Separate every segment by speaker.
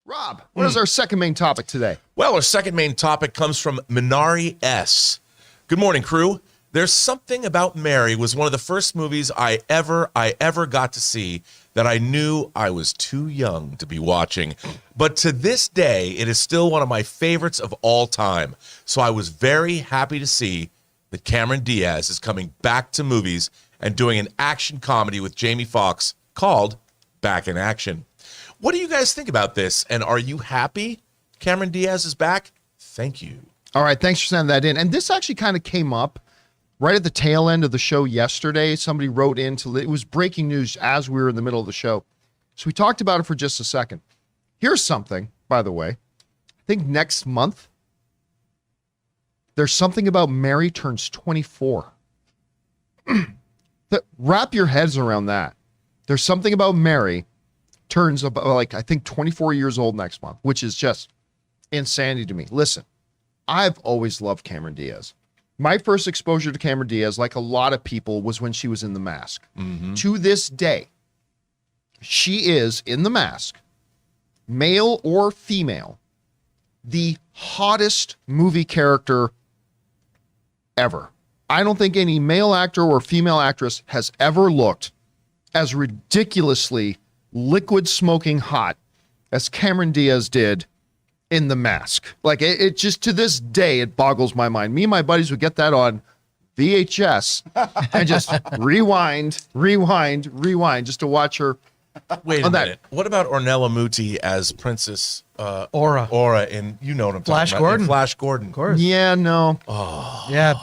Speaker 1: Rob, what is our second main topic today?
Speaker 2: Well, our second main topic comes from Minari S. Good morning, crew. There's Something About Mary was one of the first movies I ever got to see that I knew I was too young to be watching. But to this day, it is still one of my favorites of all time. So I was very happy to see that Cameron Diaz is coming back to movies and doing an action comedy with Jamie Foxx called Back in Action. What do you guys think about this? And are you happy Cameron Diaz is back? Thank you.
Speaker 1: All right, thanks for sending that in. And this actually kind of came up right at the tail end of the show yesterday. Somebody wrote in it was breaking news as we were in the middle of the show. So we talked about it for just a second. Here's something, by the way. I think next month, There's Something About Mary turns 24. Wrap your heads around that. There's Something About Mary turns about, like, I think 24 years old next month, which is just insanity to me. Listen, I've always loved Cameron Diaz. My first exposure to Cameron Diaz, like a lot of people, was when she was in The Mask. Mm-hmm. To this day, she is, in The Mask, male or female, the hottest movie character ever. I don't think any male actor or female actress has ever looked as ridiculously liquid smoking hot as Cameron Diaz did in The Mask. Like, it just, to this day, it boggles my mind. Me and my buddies would get that on VHS and just rewind just to watch her.
Speaker 2: Wait a minute. What about Ornella Muti as Princess
Speaker 3: Aura
Speaker 2: and you know what I'm
Speaker 3: Flash
Speaker 2: talking about.
Speaker 3: Gordon.
Speaker 2: Flash Gordon.
Speaker 3: Of course.
Speaker 1: Yeah, no.
Speaker 2: Oh.
Speaker 3: Yeah.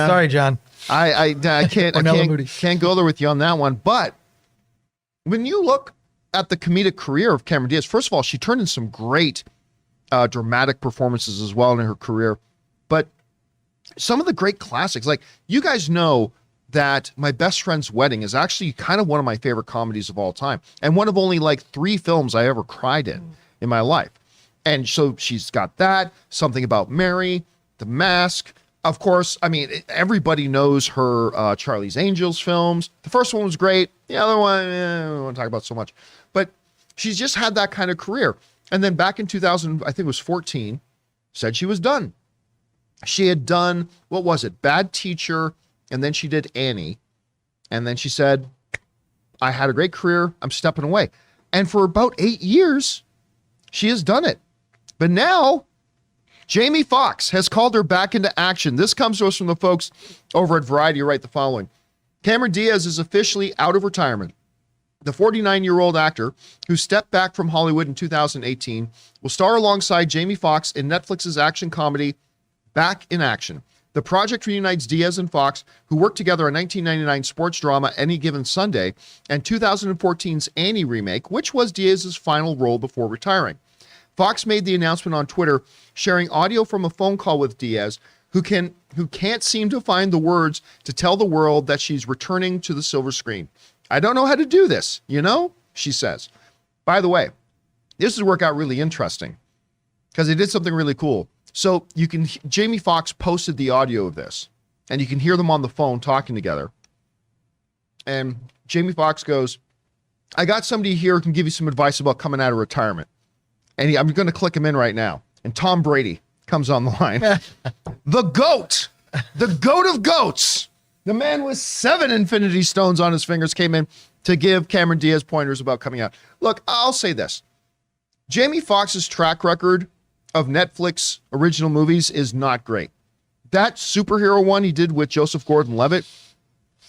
Speaker 3: Sorry, John.
Speaker 1: I can't go there with you on that one. But when you look at the comedic career of Cameron Diaz, first of all, she turned in some great dramatic performances as well in her career. But some of the great classics, like, you guys know that My Best Friend's Wedding is actually kind of one of my favorite comedies of all time, and one of only like 3 films I ever cried in my life. And so she's got that, Something About Mary, The Mask. Of course, I mean, everybody knows her Charlie's Angels films. The first one was great. The other one, I don't want to talk about so much. But she's just had that kind of career. And then back in 2000, I think it was 14, said she was done. She had done, what was it, Bad Teacher, and then she did Annie. And then she said, I had a great career, I'm stepping away. And for about 8 years, she has done it. But now, Jamie Foxx has called her back into action. This comes to us from the folks over at Variety who write the following. Cameron Diaz is officially out of retirement. The 49-year-old actor, who stepped back from Hollywood in 2018, will star alongside Jamie Foxx in Netflix's action comedy Back in Action. The project reunites Diaz and Foxx, who worked together on 1999 sports drama Any Given Sunday and 2014's Annie remake, which was Diaz's final role before retiring. Foxx made the announcement on Twitter, sharing audio from a phone call with Diaz, who can't seem to find the words to tell the world that she's returning to the silver screen. I don't know how to do this, she says. By the way, this has worked out really interesting because they did something really cool. So Jamie Foxx posted the audio of this, and you can hear them on the phone talking together. And Jamie Foxx goes, I got somebody here who can give you some advice about coming out of retirement. And I'm going to click him in right now. And Tom Brady comes on the line. The GOAT of GOATs. The man with 7 Infinity Stones on his fingers came in to give Cameron Diaz pointers about coming out. Look, I'll say this. Jamie Foxx's track record of Netflix original movies is not great. That superhero one he did with Joseph Gordon-Levitt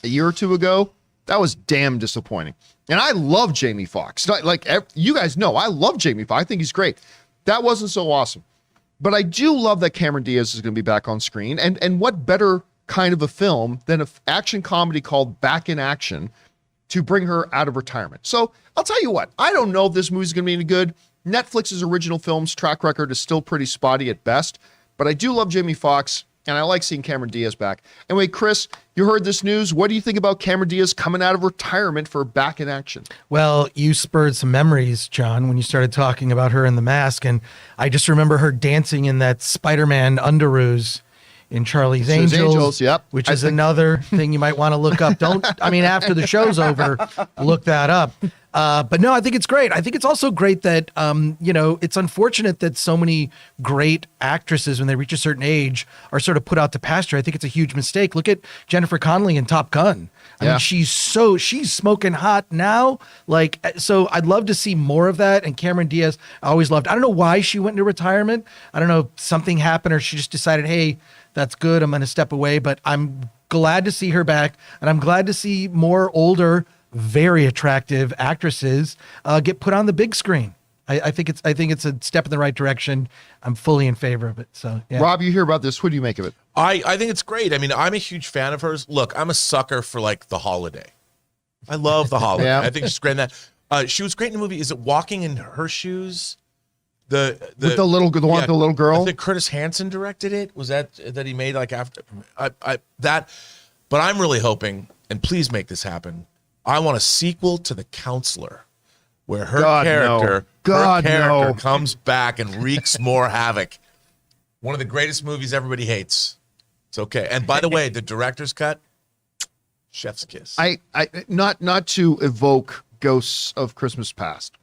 Speaker 1: a year or 2 ago, that was damn disappointing. And I love Jamie Foxx. Like, you guys know, I love Jamie Foxx. I think he's great. That wasn't so awesome. But I do love that Cameron Diaz is going to be back on screen. And what better kind of a film than an action comedy called Back in Action to bring her out of retirement. So I'll tell you what, I don't know if this movie's going to be any good. Netflix's original films track record is still pretty spotty at best, but I do love Jamie Foxx, and I like seeing Cameron Diaz back. Anyway, Chris, you heard this news. What do you think about Cameron Diaz coming out of retirement for Back in Action?
Speaker 3: Well, you spurred some memories, John, when you started talking about her in The Mask, and I just remember her dancing in that Spider-Man underoos in Charlie's Angels,
Speaker 1: yep.
Speaker 3: Which is another thing you might want to look up. After the show's over, look that up. But no, I think it's great. I think it's also great that, it's unfortunate that so many great actresses, when they reach a certain age, are sort of put out to pasture. I think it's a huge mistake. Look at Jennifer Connelly in Top Gun. I mean, she's smoking hot now. So I'd love to see more of that. And Cameron Diaz, I always loved. I don't know why she went into retirement. I don't know, something happened, or she just decided, hey, that's good, I'm going to step away. But I'm glad to see her back, and I'm glad to see more older, very attractive actresses get put on the big screen. I think it's a step in the right direction. I'm fully in favor of it. So, yeah.
Speaker 1: Rob, you hear about this? What do you make of it?
Speaker 2: I think it's great. I mean, I'm a huge fan of hers. Look, I'm a sucker for like The Holiday. I love The Holiday.
Speaker 1: Yeah.
Speaker 2: I think she's great in that. She was great in the movie. Is it Walking in Her Shoes?
Speaker 1: With the one with the little girl.
Speaker 2: I think Curtis Hanson directed it. Was that he made like after that? But I'm really hoping, and please make this happen, I want a sequel to The Counselor, where her character comes back and wreaks more havoc. One of the greatest movies everybody hates. It's okay. And by the way, the director's cut, chef's kiss.
Speaker 1: I not to evoke ghosts of Christmas past,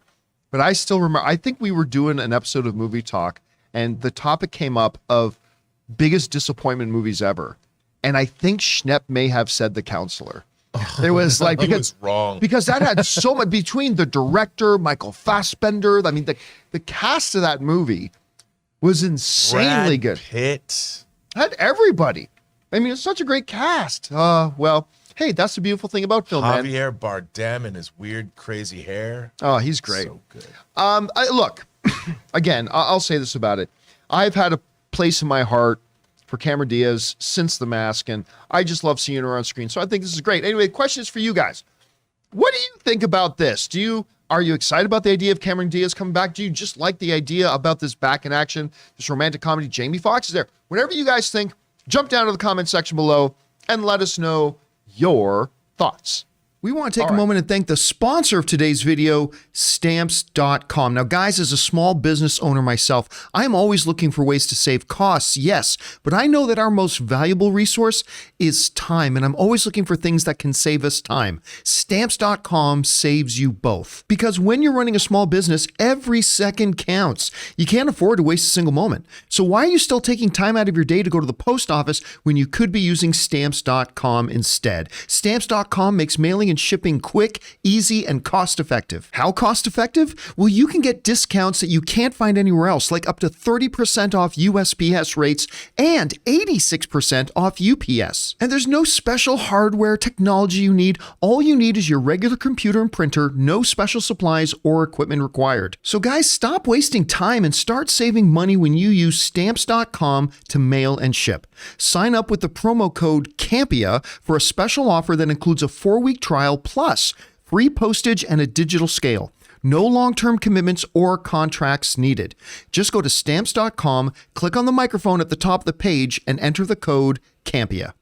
Speaker 1: but I still remember. I think we were doing an episode of Movie Talk, and the topic came up of biggest disappointment movies ever, and I think Schnepp may have said The Counselor. It was like, because
Speaker 2: was wrong,
Speaker 1: because that had so much between the director, Michael Fassbender. I mean, the cast of that movie was insanely good.
Speaker 2: Pitt
Speaker 1: Had everybody. I mean, it's such a great cast. Well, hey, that's the beautiful thing about film, man.
Speaker 2: Javier Bardem and his weird, crazy hair.
Speaker 1: Oh, he's great.
Speaker 2: So good.
Speaker 1: Look, again, I'll say this about it. I've had a place in my heart for Cameron Diaz since The Mask, and I just love seeing her on screen. So I think this is great. Anyway, the question is for you guys. What do you think about this? Are you excited about the idea of Cameron Diaz coming back? Do you just like the idea about this back in action, this romantic comedy? Jamie Foxx is there. Whatever you guys think, jump down to the comment section below and let us know your thoughts. We want to take a moment and thank the sponsor of today's video, Stamps.com. Now, guys, as a small business owner myself, I'm always looking for ways to save costs, yes, but I know that our most valuable resource is time, and I'm always looking for things that can save us time. Stamps.com saves you both. Because when you're running a small business, every second counts. You can't afford to waste a single moment. So why are you still taking time out of your day to go to the post office when you could be using Stamps.com instead? Stamps.com makes mailing and shipping quick, easy, and cost-effective. How cost-effective? Well, you can get discounts that you can't find anywhere else, like up to 30% off USPS rates and 86% off UPS. And there's no special hardware technology you need. All you need is your regular computer and printer, no special supplies or equipment required. So guys, stop wasting time and start saving money when you use Stamps.com to mail and ship. Sign up with the promo code CAMPEA for a special offer that includes a 4-week trial plus free postage and a digital scale. No long-term commitments or contracts needed. Just go to Stamps.com, click on the microphone at the top of the page, and enter the code CAMPEA.